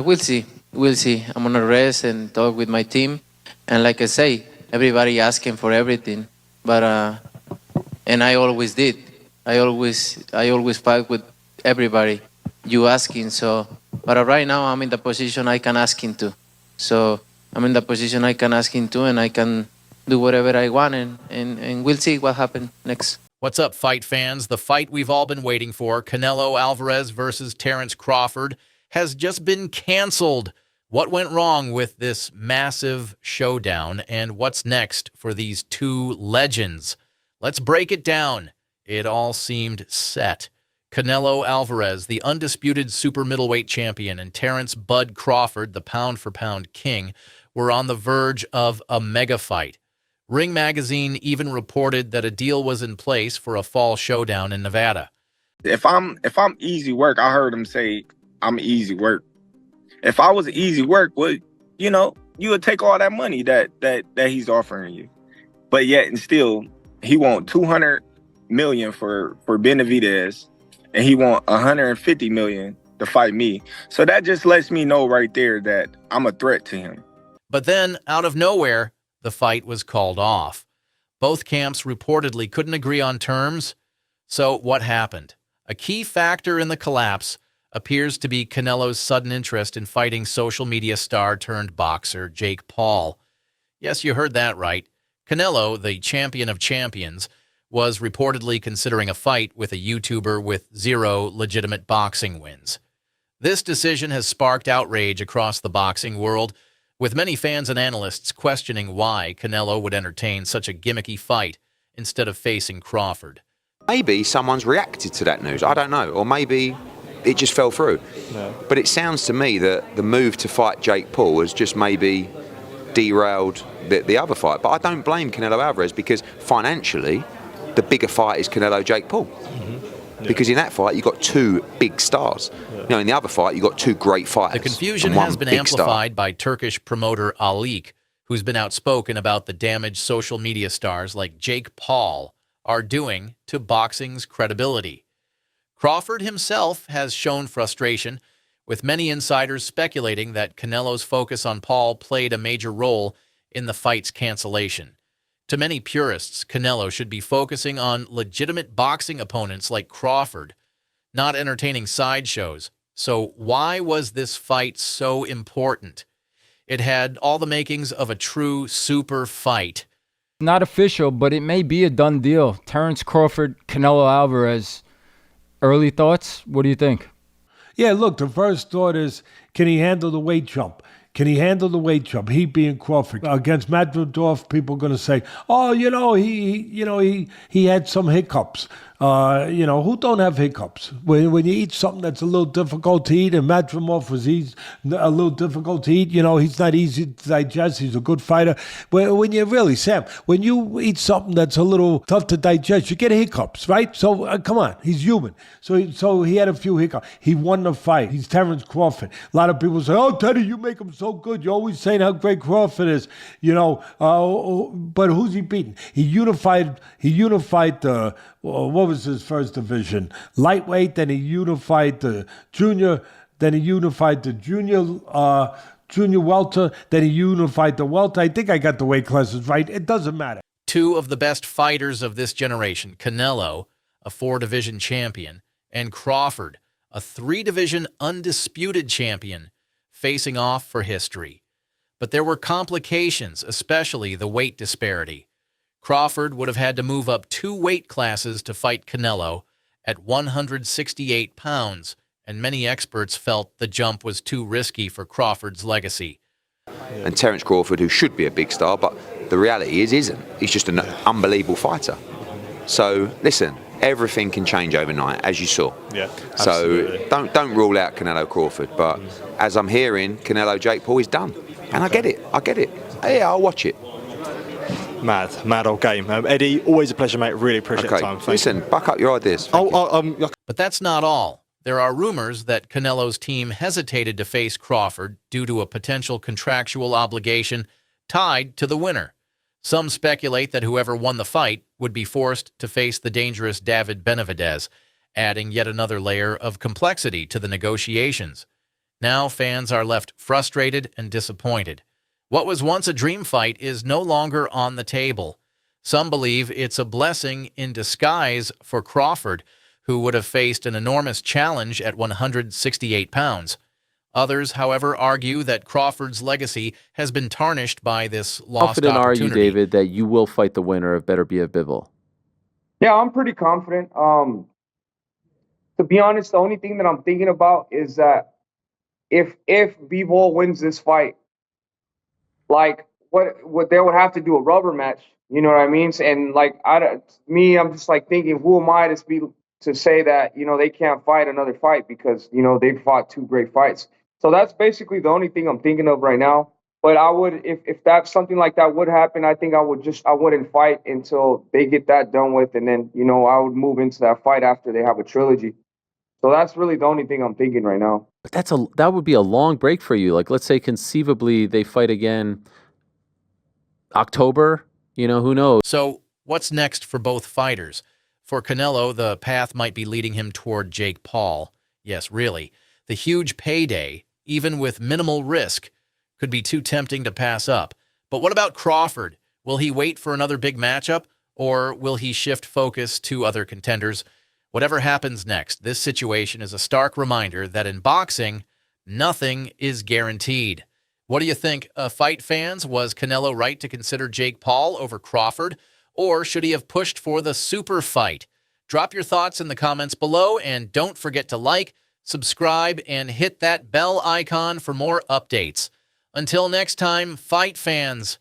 We'll see. We'll see. I'm gonna rest and talk with my team, and like I say, everybody asking for everything, but and I always did. I always fight with everybody. You asking so, but right now I'm in the position I can ask him to. So I'm in the position I can ask him to, and I can do whatever I want, and we'll see what happens next. What's up, fight fans? The fight we've all been waiting for, Canelo Alvarez versus Terence Crawford, has just been canceled. What went wrong with this massive showdown, and what's next for these two legends? Let's break it down. It all seemed set. Canelo Alvarez, the undisputed super middleweight champion, and Terence Bud Crawford, the pound-for-pound king, were on the verge of a mega fight. Ring Magazine even reported that a deal was in place for a fall showdown in Nevada. If I'm easy work, I heard him say I'm easy work. If I was easy work, well, you would take all that money that he's offering you. But yet and still, he want $200 million for Benavidez, and he want $150 million to fight me. So that just lets me know right there that I'm a threat to him. But then, out of nowhere, the fight was called off. Both camps reportedly couldn't agree on terms. So what happened? A key factor in the collapse appears to be Canelo's sudden interest in fighting social media star turned boxer Jake Paul. Yes, you heard that right. Canelo, the champion of champions, was reportedly considering a fight with a YouTuber with 0 legitimate boxing wins. This decision has sparked outrage across the boxing world, with many fans and analysts questioning why Canelo would entertain such a gimmicky fight instead of facing Crawford. Maybe someone's reacted to that news, I don't know, or maybe it just fell through. No. But it sounds to me that the move to fight Jake Paul has just maybe derailed the other fight. But I don't blame Canelo Alvarez, because financially, the bigger fight is Canelo-Jake Paul. Yeah. Because in that fight, you've got 2 big stars. Yeah. In the other fight, you've got 2 great fighters. The confusion has been amplified by Turkish promoter Alik, who's been outspoken about the damage social media stars like Jake Paul are doing to boxing's credibility. Crawford himself has shown frustration, with many insiders speculating that Canelo's focus on Paul played a major role in the fight's cancellation. To many purists, Canelo should be focusing on legitimate boxing opponents like Crawford, not entertaining sideshows. So why was this fight so important? It had all the makings of a true super fight. Not official, but it may be a done deal. Terence Crawford, Canelo Alvarez. Early thoughts? What do you think? Yeah, look, the first thought is, can he handle the weight jump? Can he handle the weight jump? He being Crawford. Against Madridov, people are going to say, oh, he had some hiccups. Who don't have hiccups? When you eat something that's a little difficult to eat, and Madrimov was a little difficult to eat, he's not easy to digest. He's a good fighter. When you eat something that's a little tough to digest, you get hiccups, right? So come on, he's human. So he had a few hiccups. He won the fight. He's Terence Crawford. A lot of people say, oh, Teddy, you make him so good. You're always saying how great Crawford is, but who's he beating? He unified the, what was his first division? Lightweight, then he unified the junior, then he unified the junior welter, then he unified the welter. I think I got the weight classes right. It doesn't matter. 2 of the best fighters of this generation, Canelo, a 4-division champion, and Crawford, a 3-division undisputed champion, facing off for history. But there were complications, especially the weight disparity. Crawford would have had to move up 2 weight classes to fight Canelo at 168 pounds, and many experts felt the jump was too risky for Crawford's legacy. And Terence Crawford, who should be a big star, but the reality is isn't. He's just an unbelievable fighter. So, listen, everything can change overnight, as you saw. Yeah, absolutely. So don't rule out Canelo Crawford, but as I'm hearing, Canelo-Jake Paul is done. And I get it. Yeah, I'll watch it. Mad old game. Eddie, always a pleasure, mate. Really appreciate the time. Listen, buck up your ideas. But that's not all. There are rumors that Canelo's team hesitated to face Crawford due to a potential contractual obligation tied to the winner. Some speculate that whoever won the fight would be forced to face the dangerous David Benavidez, adding yet another layer of complexity to the negotiations. Now fans are left frustrated and disappointed. What was once a dream fight is no longer on the table. Some believe it's a blessing in disguise for Crawford, who would have faced an enormous challenge at 168 pounds. Others, however, argue that Crawford's legacy has been tarnished by this lost Confident are you, opportunity. David, that you will fight the winner of Better Be a Bivol? Yeah, I'm pretty confident. To be honest, the only thing that I'm thinking about is that if Bivol wins this fight, like what they would have to do a rubber match. You know what I mean? And like I'm just like thinking, who am I to say that they can't fight another fight because they've fought two great fights. So that's basically the only thing I'm thinking of right now. But I would, if that's something like that would happen, I think I wouldn't fight until they get that done with, and then I would move into that fight after they have a trilogy. So that's really the only thing I'm thinking right now. But that would be a long break for you. Like, let's say conceivably they fight again October, who knows? So what's next for both fighters? For Canelo, the path might be leading him toward Jake Paul. Yes, really. The huge payday, even with minimal risk, could be too tempting to pass up. But what about Crawford? Will he wait for another big matchup, or will he shift focus to other contenders? Whatever happens next, this situation is a stark reminder that in boxing, nothing is guaranteed. What do you think, fight fans? Was Canelo right to consider Jake Paul over Crawford, or should he have pushed for the super fight? Drop your thoughts in the comments below, and don't forget to like, subscribe, and hit that bell icon for more updates. Until next time, fight fans,